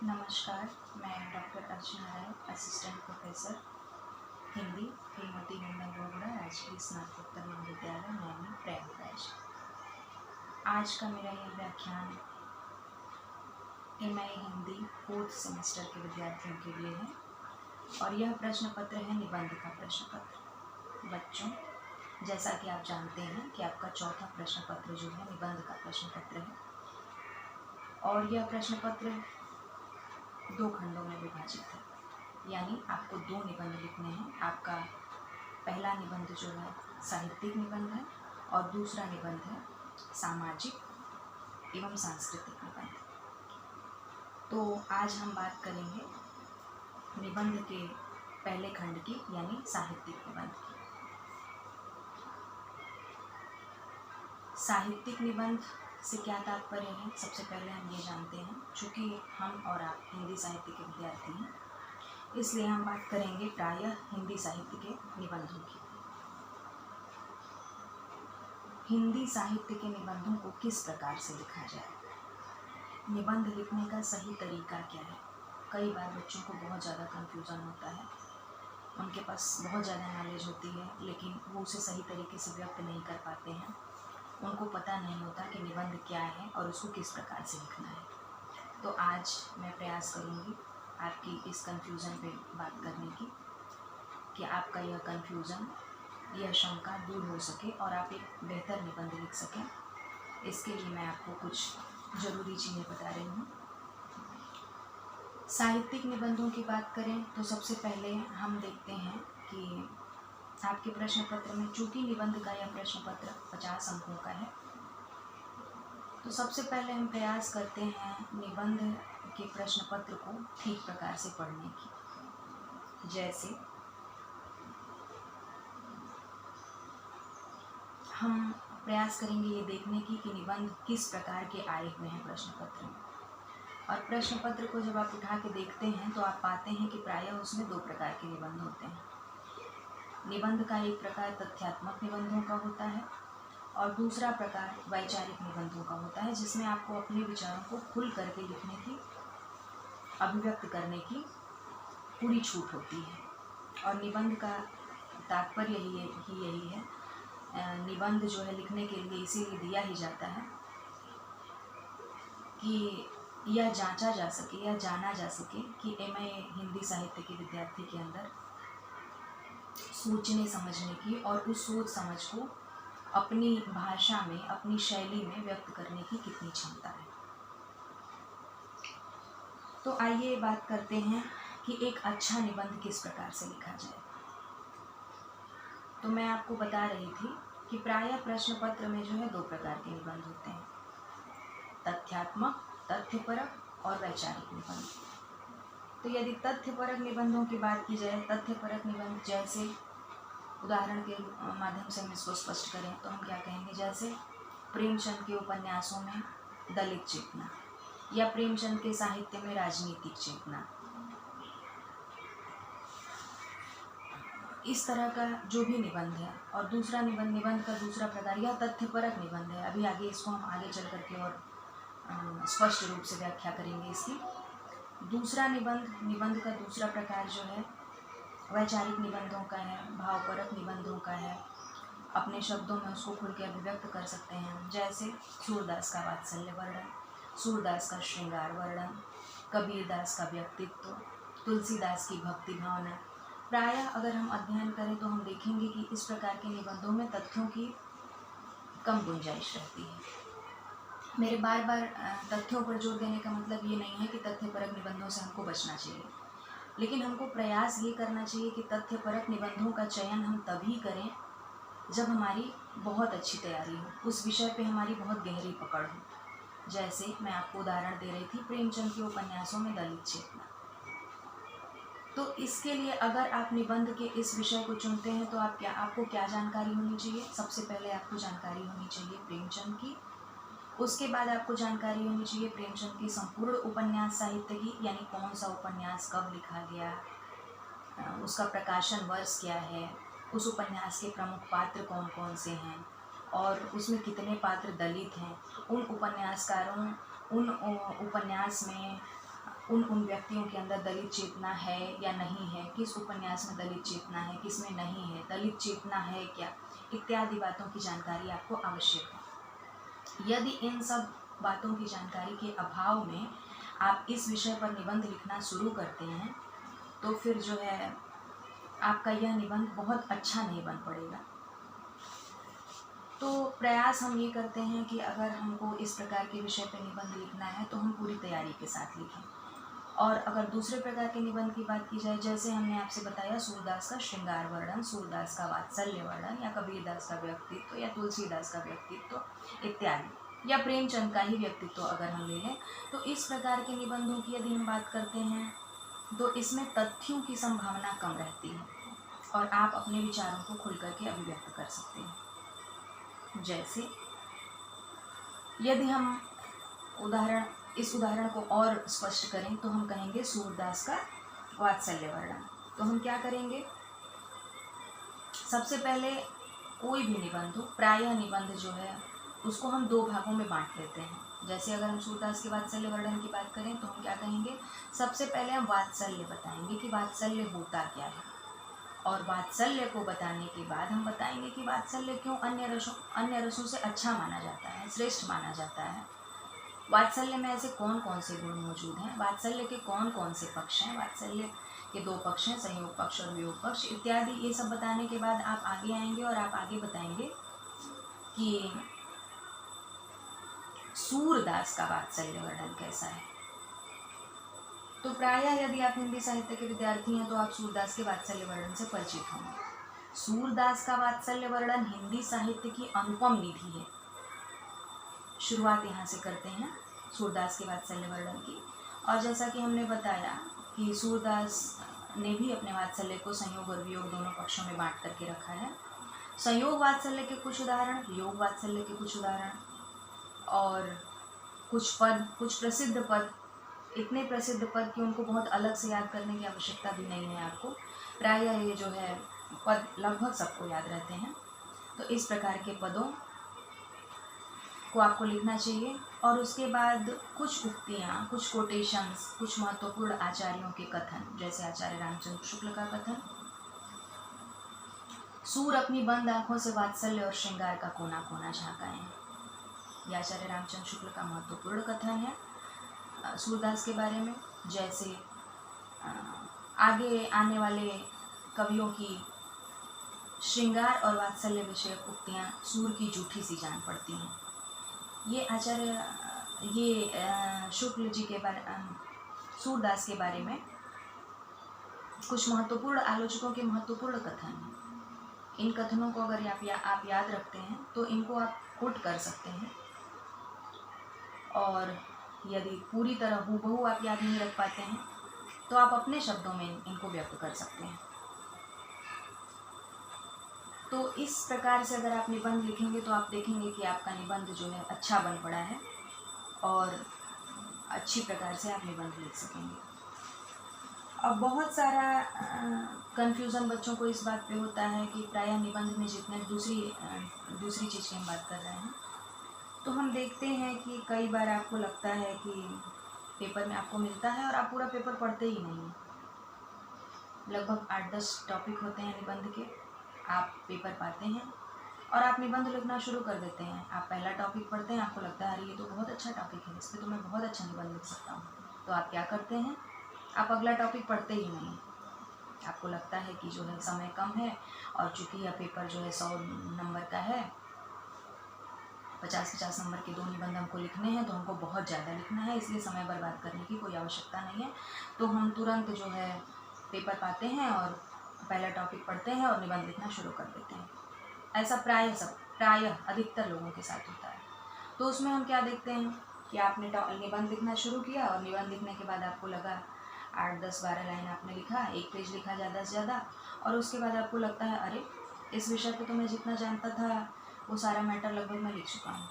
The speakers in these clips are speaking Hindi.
नमस्कार, मैं डॉक्टर अर्चना राय, असिस्टेंट प्रोफेसर हिंदी, श्रीमती नंदन बोगड़ा, राजकीय स्नातकोत्तर महाविद्यालय नैनी, प्रयागराज। आज का मेरा यह व्याख्यान MA हिंदी 4th सेमेस्टर के विद्यार्थियों के लिए है और यह प्रश्न पत्र है निबंध का प्रश्न पत्र। बच्चों, जैसा कि आप जानते हैं कि आपका चौथा प्रश्न पत्र जो है निबंध का प्रश्न पत्र है और यह प्रश्न पत्र 2 खंडों में विभाजित है, यानी आपको 2 निबंध लिखने हैं। आपका पहला निबंध जो है साहित्यिक निबंध है और दूसरा निबंध है सामाजिक एवं सांस्कृतिक निबंध। तो आज हम बात करेंगे निबंध के पहले खंड की, यानी साहित्यिक निबंध की। साहित्यिक निबंध से क्या तात्पर्य है, सबसे पहले हम ये जानते हैं। चूँकि हम और आप हिंदी साहित्य के विद्यार्थी हैं, इसलिए हम बात करेंगे प्रायः हिंदी साहित्य के निबंधों की। हिंदी साहित्य के निबंधों को किस प्रकार से लिखा जाए, निबंध लिखने का सही तरीका क्या है। कई बार बच्चों को बहुत ज़्यादा कन्फ्यूज़न होता है, उनके पास बहुत ज़्यादा नॉलेज होती है लेकिन वो उसे सही तरीके से व्यक्त नहीं कर पाते हैं। उनको पता नहीं होता कि निबंध क्या है और उसको किस प्रकार से लिखना है। तो आज मैं प्रयास करूँगी आपकी इस कन्फ्यूज़न पे बात करने की, कि आपका यह कन्फ्यूज़न, यह शंका दूर हो सके और आप एक बेहतर निबंध लिख सकें। इसके लिए मैं आपको कुछ ज़रूरी चीज़ें बता रही हूँ। साहित्यिक निबंधों की बात करें तो सबसे पहले हम देखते हैं कि आपके प्रश्न पत्र में, चूँकि निबंध का यह प्रश्न पत्र 50 अंकों का है, तो सबसे पहले हम प्रयास करते हैं निबंध के प्रश्न पत्र को ठीक प्रकार से पढ़ने की। जैसे हम प्रयास करेंगे ये देखने की कि निबंध किस प्रकार के आए हुए हैं प्रश्न पत्र में। और प्रश्न पत्र को जब आप उठा के देखते हैं तो आप पाते हैं कि प्रायः उसमें 2 प्रकार के निबंध होते हैं। निबंध का एक प्रकार तथ्यात्मक निबंधों का होता है और दूसरा प्रकार वैचारिक निबंधों का होता है, जिसमें आपको अपने विचारों को खुल करके लिखने की, अभिव्यक्त करने की पूरी छूट होती है। और निबंध का तात्पर्य ही यही है। निबंध जो है लिखने के लिए इसीलिए दिया ही जाता है कि यह जांचा जा सके, यह जाना जा सके कि MA हिंदी साहित्य के विद्यार्थी के अंदर सोचने समझने की और उस सोच समझ को अपनी भाषा में, अपनी शैली में व्यक्त करने की कितनी क्षमता है। तो आइए बात करते हैं कि एक अच्छा निबंध किस प्रकार से लिखा जाए। तो मैं आपको बता रही थी कि प्रायः प्रश्न पत्र में जो है 2 प्रकार के निबंध होते हैं, तथ्यात्मक, तथ्यपरक और वैचारिक निबंध। तो यदि तथ्यपरक निबंधों की बात की जाए, तथ्यपरक निबंध जैसे, उदाहरण के माध्यम से हम इसको स्पष्ट करें तो हम क्या कहेंगे, जैसे प्रेमचंद के उपन्यासों में दलित चेतना या प्रेमचंद के साहित्य में राजनीतिक चेतना, इस तरह का जो भी निबंध है। और दूसरा निबंध का दूसरा प्रकार यह तथ्यपरक निबंध है। अभी आगे इसको हम आगे चल करके और स्पष्ट रूप से व्याख्या करेंगे इसकी। दूसरा निबंध का दूसरा प्रकार जो है वैचारिक निबंधों का है, भावपरक निबंधों का है। अपने शब्दों में उसको खुल के अभिव्यक्त कर सकते हैं, जैसे सूरदास का वात्सल्य वर्णन, सूरदास का श्रृंगार वर्णन, कबीरदास का व्यक्तित्व, तुलसीदास की भक्ति भावना। प्रायः अगर हम अध्ययन करें तो हम देखेंगे कि इस प्रकार के निबंधों में तथ्यों की कम गुंजाइश रहती है। मेरे बार बार तथ्यों पर जोर देने का मतलब ये नहीं है कि तथ्यपरक निबंधों से हमको बचना चाहिए, लेकिन हमको प्रयास ये करना चाहिए कि तथ्यपरक निबंधों का चयन हम तभी करें जब हमारी बहुत अच्छी तैयारी हो, उस विषय पे हमारी बहुत गहरी पकड़ हो। जैसे मैं आपको उदाहरण दे रही थी प्रेमचंद के उपन्यासों में दलित चेतना। तो इसके लिए अगर आप निबंध के इस विषय को चुनते हैं तो आपको क्या जानकारी होनी चाहिए। सबसे पहले आपको जानकारी होनी चाहिए प्रेमचंद की, उसके बाद आपको जानकारी होनी चाहिए प्रेमचंद की संपूर्ण उपन्यास साहित्य की, यानी कौन सा उपन्यास कब लिखा गया, उसका प्रकाशन वर्ष क्या है, उस उपन्यास के प्रमुख पात्र कौन कौन से हैं और उसमें कितने पात्र दलित हैं, उन उपन्यासकारों, उन उपन्यास में उन व्यक्तियों के अंदर दलित चेतना है या नहीं है, किस उपन्यास में दलित चेतना है, किस में नहीं है, दलित चेतना है क्या, इत्यादि बातों की जानकारी आपको आवश्यक है। यदि इन सब बातों की जानकारी के अभाव में आप इस विषय पर निबंध लिखना शुरू करते हैं तो फिर जो है आपका यह निबंध बहुत अच्छा नहीं बन पड़ेगा। तो प्रयास हम ये करते हैं कि अगर हमको इस प्रकार के विषय पर निबंध लिखना है तो हम पूरी तैयारी के साथ लिखें। और अगर दूसरे प्रकार के निबंध की बात की जाए, जैसे हमने आपसे बताया सूरदास का श्रृंगार वर्णन, सूरदास का वात्सल्य वर्णन, या कबीरदास का व्यक्तित्व, या तुलसीदास का व्यक्तित्व इत्यादि, या प्रेमचंद का ही व्यक्तित्व अगर हम ले लें, तो इस प्रकार के निबंधों की यदि हम बात करते हैं तो इसमें तथ्यों की संभावना कम रहती है और आप अपने विचारों को खुल करके अभिव्यक्त कर सकते हैं। जैसे यदि हम इस उदाहरण को और स्पष्ट करें तो हम कहेंगे सूरदास का वात्सल्य वर्णन। तो हम क्या करेंगे, सबसे पहले कोई भी निबंध हो, प्रायः निबंध जो है उसको हम दो भागों में बांट लेते हैं। जैसे अगर हम सूरदास के वात्सल्य वर्णन की बात करें तो हम क्या कहेंगे, सबसे पहले हम वात्सल्य बताएंगे कि वात्सल्य होता क्या है, और वात्सल्य को बताने के बाद हम बताएंगे कि वात्सल्य क्यों अन्य रसों से अच्छा माना जाता है, श्रेष्ठ माना जाता है। वात्सल्य में ऐसे कौन कौन से गुण मौजूद हैं, वात्सल्य के कौन कौन से पक्ष हैं, वात्सल्य के दो पक्ष हैं, संयोग पक्ष और वियोग पक्ष इत्यादि। ये सब बताने के बाद आप आगे आएंगे और आप आगे बताएंगे कि सूरदास का वात्सल्य वर्णन कैसा है। तो प्रायः यदि आप हिंदी साहित्य के विद्यार्थी हैं तो आप सूरदास के वात्सल्य वर्णन से परिचित होंगे। सूरदास का वात्सल्य वर्णन हिंदी साहित्य की अनुपम निधि है। शुरुआत यहाँ से करते हैं सूरदास के वात्सल्य वर्णन की। और जैसा कि हमने बताया कि सूरदास ने भी अपने वात्सल्य को संयोग और वियोग दोनों पक्षों में बांट करके रखा है। संयोग वात्सल्य के कुछ उदाहरण, वियोग वात्सल्य के कुछ उदाहरण, और कुछ पद, कुछ प्रसिद्ध पद, इतने प्रसिद्ध पद कि उनको बहुत अलग से याद करने की आवश्यकता भी नहीं है आपको। प्रायः ये जो है पद लगभग सबको याद रहते हैं। तो इस प्रकार के पदों को आपको लिखना चाहिए। और उसके बाद कुछ उक्तियाँ, कुछ कोटेशंस, कुछ महत्वपूर्ण आचार्यों के कथन, जैसे आचार्य रामचंद्र शुक्ल का कथन, सूर अपनी बंद आँखों से वात्सल्य और श्रृंगार का कोना कोना झाँकाएं। यह आचार्य रामचंद्र शुक्ल का महत्वपूर्ण कथन है सूरदास के बारे में। जैसे आगे आने वाले कवियों की श्रृंगार और वात्सल्य विषयक उक्तियाँ सूर की जूठी सी जान पड़ती हैं। ये शुक्ल जी के बारे, सूरदास के बारे में कुछ महत्वपूर्ण आलोचकों के महत्वपूर्ण कथन हैं। इन कथनों को अगर आप याद रखते हैं तो इनको आप कोट कर सकते हैं, और यदि पूरी तरह हूबहू आप याद नहीं रख पाते हैं तो आप अपने शब्दों में इनको व्यक्त कर सकते हैं। तो इस प्रकार से अगर आप निबंध लिखेंगे तो आप देखेंगे कि आपका निबंध जो है अच्छा बन पड़ा है और अच्छी प्रकार से आप निबंध लिख सकेंगे। अब बहुत सारा कन्फ्यूज़न बच्चों को इस बात पे होता है कि प्रायः निबंध में जितने दूसरी चीज़ की हम बात कर रहे हैं, तो हम देखते हैं कि कई बार आपको लगता है कि पेपर में आपको मिलता है और आप पूरा पेपर पढ़ते ही नहीं। लगभग 8-10 टॉपिक होते हैं निबंध के, आप पेपर पाते हैं और आप निबंध लिखना शुरू कर देते हैं। आप पहला टॉपिक पढ़ते हैं, आपको लगता है अरे ये तो बहुत अच्छा टॉपिक है, इस पर तो मैं बहुत अच्छा निबंध लिख सकता हूँ। तो आप क्या करते हैं, आप अगला टॉपिक पढ़ते ही नहीं। आपको लगता है कि जो है समय कम है और चूँकि यह पेपर जो है 100 नंबर का है, 50-50 नंबर के 2 निबंध हमको लिखने हैं, तो हमको बहुत ज़्यादा लिखना है, इसलिए समय बर्बाद करने की कोई आवश्यकता नहीं है। तो हम तुरंत जो है पेपर पाते हैं और पहला टॉपिक पढ़ते हैं और निबंध लिखना शुरू कर देते हैं। ऐसा प्रायः अधिकतर लोगों के साथ होता है। तो उसमें हम क्या देखते हैं कि आपने निबंध लिखना शुरू किया और निबंध लिखने के बाद आपको लगा 8-10-12 लाइन आपने लिखा, 1 पेज लिखा ज़्यादा से ज़्यादा, और उसके बाद आपको लगता है अरे इस विषय पे तो मैं जितना जानता था वो सारा मैटर लगभग मैं लिख चुका हूँ।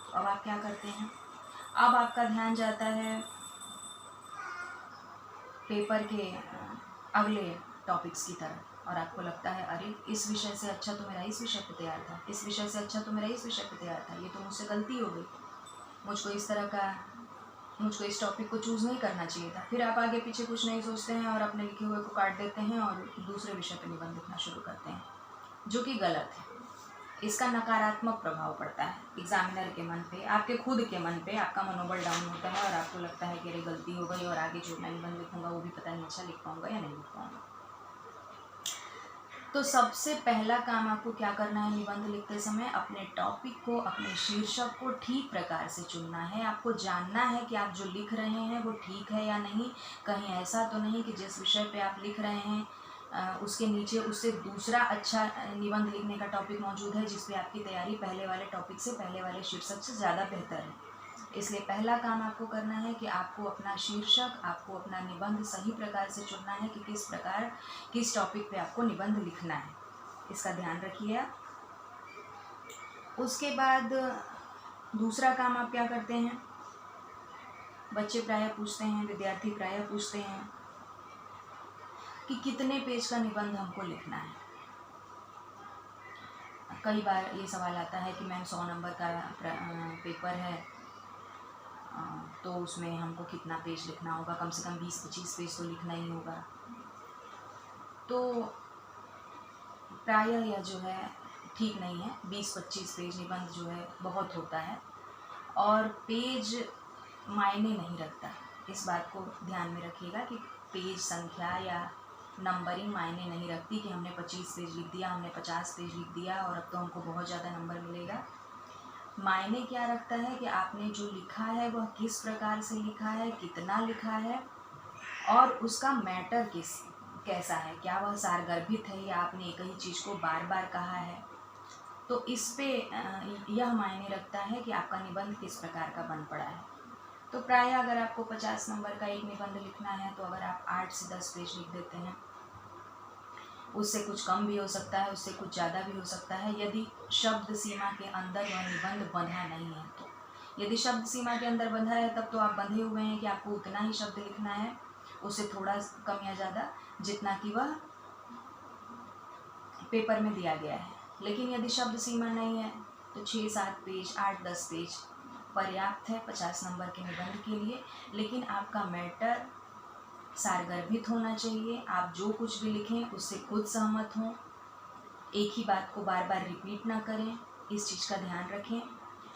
तो अब आप क्या करते हैं, अब आपका ध्यान जाता है पेपर के अगले टॉपिक्स की तरफ और आपको लगता है अरे इस विषय से अच्छा तो मेरा इस विषय पे तैयार था, इस विषय से अच्छा तो मेरा इस विषय पे तैयार था, ये तो मुझसे गलती हो गई, मुझको इस तरह का मुझको इस टॉपिक को चूज़ नहीं करना चाहिए था। फिर आप आगे पीछे कुछ नहीं सोचते हैं और अपने लिखे हुए को काट देते हैं और दूसरे विषय पर निबंध लिखना शुरू करते हैं, जो कि गलत है। इसका नकारात्मक प्रभाव पड़ता है एग्जामिनर के मन पे, आपके खुद के मन पे। आपका मनोबल डाउन होता है और आपको लगता है कि अरे गलती हो गई और आगे जो मैं निबंध लिखूंगा वो भी पता नहीं अच्छा लिख पाऊंगा या नहीं लिख पाऊंगा। तो सबसे पहला काम आपको क्या करना है निबंध लिखते समय, अपने टॉपिक को, अपने शीर्षक को ठीक प्रकार से चुनना है। आपको जानना है कि आप जो लिख रहे हैं वो ठीक है या नहीं। कहीं ऐसा तो नहीं कि जिस विषय पे आप लिख रहे हैं उसके नीचे उससे दूसरा अच्छा निबंध लिखने का टॉपिक मौजूद है जिस पे आपकी तैयारी पहले वाले टॉपिक से, पहले वाले शीर्षक से ज़्यादा बेहतर है। इसलिए पहला काम आपको करना है कि आपको अपना शीर्षक, आपको अपना निबंध सही प्रकार से चुनना है कि किस प्रकार, किस टॉपिक पे आपको निबंध लिखना है। इसका ध्यान रखिए आप। उसके बाद दूसरा काम आप क्या करते हैं, बच्चे प्रायः पूछते हैं, विद्यार्थी प्रायः पूछते हैं कि कितने पेज का निबंध हमको लिखना है। कई बार ये सवाल आता है कि मैम 100 नंबर का पेपर है तो उसमें हमको कितना पेज लिखना होगा, कम से कम 20-25 पेज तो लिखना ही होगा। तो प्रायः यह जो है ठीक नहीं है। 20-25 पेज निबंध जो है बहुत होता है और पेज मायने नहीं रखता। इस बात को ध्यान में रखिएगा कि पेज संख्या या नंबरिंग मायने नहीं रखती कि हमने 25 पेज लिख दिया, हमने 50 पेज लिख दिया और अब तो हमको बहुत ज़्यादा नंबर मिलेगा। मायने क्या रखता है कि आपने जो लिखा है वह किस प्रकार से लिखा है, कितना लिखा है और उसका मैटर कैसा है। क्या वह सारगर्भित है या आपने एक ही चीज़ को बार बार कहा है। तो इस पे यह मायने रखता है कि आपका निबंध किस प्रकार का बन पड़ा है। तो प्रायः अगर आपको 50 नंबर का एक निबंध लिखना है तो अगर आप 8 से 10 पेज लिख देते हैं, उससे कुछ कम भी हो सकता है, उससे कुछ ज़्यादा भी हो सकता है, यदि शब्द सीमा के अंदर वह निबंध बंधा नहीं है तो। यदि शब्द सीमा के अंदर बंधा है तब तो आप बंधे हुए हैं कि आपको उतना ही शब्द लिखना है, उससे थोड़ा कम या ज़्यादा, जितना कि वह पेपर में दिया गया है। लेकिन यदि शब्द सीमा नहीं है तो 6-7 पेज, 8-10 पेज पर्याप्त है 50 नंबर के निबंध के लिए। लेकिन आपका मैटर सारगर्भित होना चाहिए। आप जो कुछ भी लिखें उससे खुद सहमत हों, एक ही बात को बार बार रिपीट ना करें, इस चीज़ का ध्यान रखें।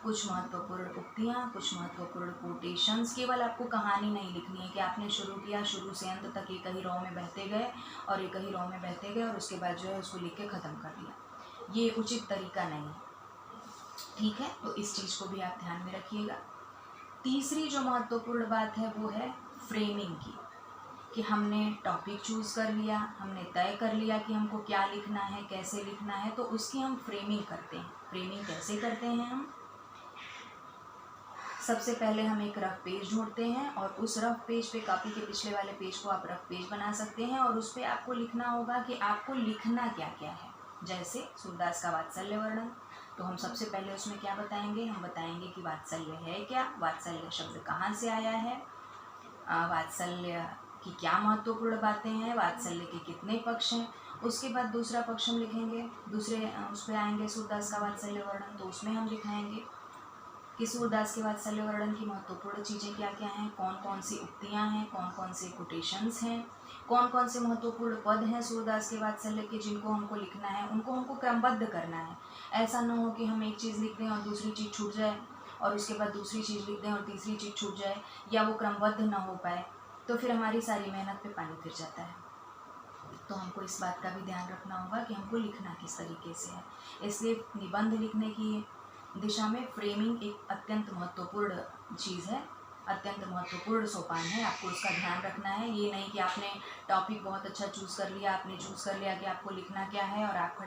कुछ महत्वपूर्ण उक्तियाँ, कुछ महत्वपूर्ण कोटेशंस, केवल आपको कहानी नहीं लिखनी है कि आपने शुरू किया, शुरू से अंत तक एक ही रो में बहते गए और एक ही रो में बहते गए और उसके बाद जो है उसको लिख के ख़त्म कर दिया। ये उचित तरीका नहीं है, ठीक है। तो इस चीज़ को भी आप ध्यान में रखिएगा। तीसरी जो महत्वपूर्ण बात है वो है फ्रेमिंग की, कि हमने टॉपिक चूज़ कर लिया, हमने तय कर लिया कि हमको क्या लिखना है, कैसे लिखना है, तो उसकी हम फ्रेमिंग करते हैं। फ्रेमिंग कैसे करते हैं हम, सबसे पहले हम एक रफ पेज ढूंढते हैं और उस रफ पेज पे, कॉपी के पिछले वाले पेज को आप रफ पेज बना सकते हैं और उस पर आपको लिखना होगा कि आपको लिखना क्या क्या है। जैसे सूरदास का वात्सल्य वर्णन, तो हम सबसे पहले उसमें क्या बताएंगे, हम बताएंगे कि वात्सल्य है क्या, वात्सल्य शब्द कहाँ से आया है, वात्सल्य की क्या महत्वपूर्ण बातें हैं, वात्सल्य के कितने पक्ष हैं। उसके बाद दूसरा पक्ष हम लिखेंगे, दूसरे उस पर आएंगे सूरदास का वात्सल्य वर्णन, तो उसमें हम दिखाएंगे कि सूरदास के वात्सल्य वर्णन की महत्वपूर्ण चीज़ें क्या क्या हैं, कौन कौन सी उक्तियाँ हैं, कौन कौन से कोटेशंस हैं, कौन कौन से महत्वपूर्ण पद हैं सूरदास के वात्सल्य के जिनको हमको लिखना है, उनको हमको क्रमबद्ध करना है। ऐसा ना हो कि हम एक चीज़ लिख दें और दूसरी चीज़ छूट जाए और उसके बाद दूसरी चीज़ लिख दें और तीसरी चीज़ छूट जाए, या वो क्रमबद्ध ना हो पाए, तो फिर हमारी सारी मेहनत पे पानी फिर जाता है। तो हमको इस बात का भी ध्यान रखना होगा कि हमको लिखना किस तरीके से है। इसलिए निबंध लिखने की दिशा में फ्रेमिंग एक अत्यंत महत्वपूर्ण चीज़ है, अत्यंत महत्वपूर्ण सोपान है। आपको उसका ध्यान रखना है। ये नहीं कि आपने टॉपिक बहुत अच्छा चूज़ कर लिया, आपने चूज़ कर लिया कि आपको लिखना क्या है और आप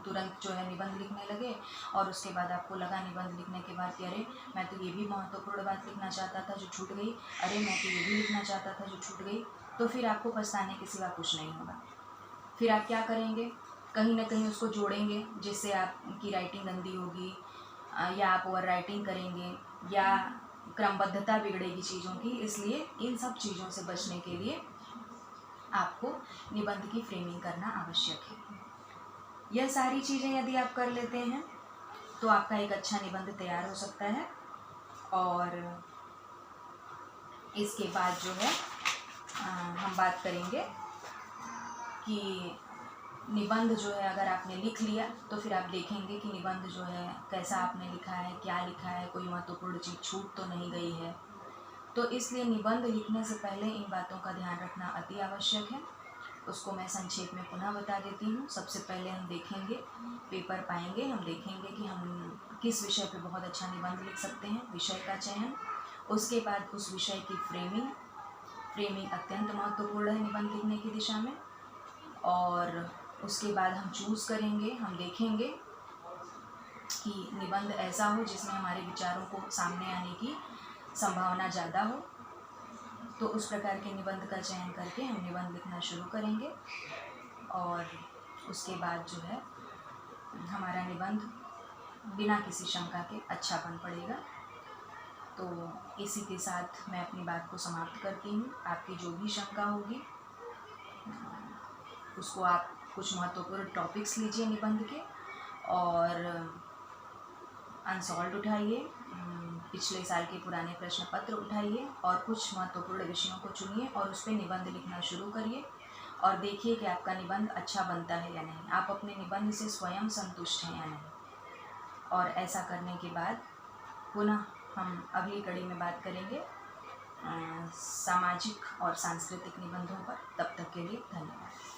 तुरंत जो है निबंध लिखने लगे और उसके बाद आपको लगा निबंध लिखने के बाद कि अरे मैं तो ये भी महत्वपूर्ण बात लिखना चाहता था जो छूट गई, अरे मैं तो ये भी लिखना चाहता था जो छूट गई, तो फिर आपको पछताने के सिवा कुछ नहीं होगा। फिर आप क्या करेंगे, कहीं ना कहीं उसको जोड़ेंगे जिससे आपकी राइटिंग गंदी होगी, या आप ओवर राइटिंग करेंगे, या क्रमबद्धता बिगड़ेगी चीज़ों की। इसलिए इन सब चीज़ों से बचने के लिए आपको निबंध की फ्रेमिंग करना आवश्यक है। यह सारी चीज़ें यदि आप कर लेते हैं तो आपका एक अच्छा निबंध तैयार हो सकता है। और इसके बाद जो है हम बात करेंगे कि निबंध जो है अगर आपने लिख लिया तो फिर आप देखेंगे कि निबंध जो है कैसा आपने लिखा है, क्या लिखा है, कोई महत्वपूर्ण चीज़ छूट तो नहीं गई है। तो इसलिए निबंध लिखने से पहले इन बातों का ध्यान रखना अति आवश्यक है। उसको मैं संक्षेप में पुनः बता देती हूँ। सबसे पहले हम देखेंगे, पेपर पाएंगे, हम देखेंगे कि हम किस विषय पे बहुत अच्छा निबंध लिख सकते हैं, विषय का चयन। उसके बाद उस विषय की फ्रेमिंग अत्यंत महत्वपूर्ण है निबंध लिखने की दिशा में। और उसके बाद हम चूज़ करेंगे, हम देखेंगे कि निबंध ऐसा हो जिसमें हमारे विचारों को सामने आने की संभावना ज़्यादा हो। तो उस प्रकार के निबंध का चयन करके हम निबंध लिखना शुरू करेंगे और उसके बाद जो है हमारा निबंध बिना किसी शंका के अच्छा बन पड़ेगा। तो इसी के साथ मैं अपनी बात को समाप्त करती हूँ। आपकी जो भी शंका होगी उसको आप कुछ महत्वपूर्ण टॉपिक्स लीजिए निबंध के और अनसॉल्व्ड उठाइए, पिछले साल के पुराने प्रश्न पत्र उठाइए और कुछ महत्वपूर्ण विषयों को चुनिए और उस पर निबंध लिखना शुरू करिए और देखिए कि आपका निबंध अच्छा बनता है या नहीं, आप अपने निबंध से स्वयं संतुष्ट हैं या नहीं। और ऐसा करने के बाद पुनः हम अगली कड़ी में बात करेंगे सामाजिक और सांस्कृतिक निबंधों पर। तब तक के लिए धन्यवाद।